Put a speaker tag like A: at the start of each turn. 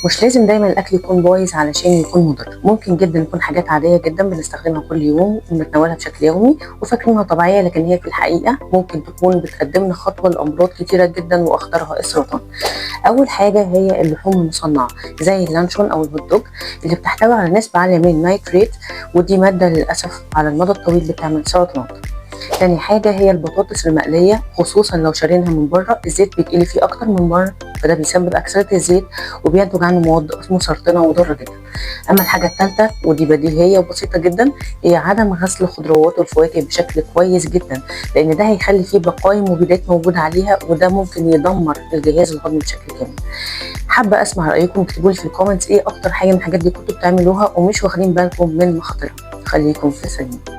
A: مش لازم دايما الاكل يكون بايظ علشان يكون مضر، ممكن جدا يكون حاجات عاديه جدا بنستخدمها كل يوم وبنتناولها بشكل يومي وفاكرينها طبيعيه، لكن هي في الحقيقه ممكن تكون بتقدمنا خطوه لامراض كتيره جدا واخطرها السرطان. اول حاجه هي اللحوم المصنعه زي اللانشون او الهوت دوج اللي بتحتوي على نسبه عاليه من النيتريت، ودي ماده للاسف على المدى الطويل بتعمل سرطانات. تاني حاجة هي البطاطس المقلية، خصوصا لو شارينها من بره، الزيت بيتقلي فيه أكتر من مرة، فده بيسبب أكسدة الزيت وبينتج عنه مواد مسرطنة وضارة جدا. أما الحاجة التالتة ودي بديهية وبسيطة جدا، هي عدم غسل الخضروات والفواكه بشكل كويس جدا، لأن ده هيخلي فيه بقايا مبيدات موجودة عليها، وده ممكن يدمر الجهاز الهضمي بشكل كامل. حابة أسمع رأيكم، اكتبولي في الكومنتس إيه أكتر حاجة من الحاجات دي كنتوا بتعملوها ومش واخدين بالكم من مخاطرها. خليكم في سلام.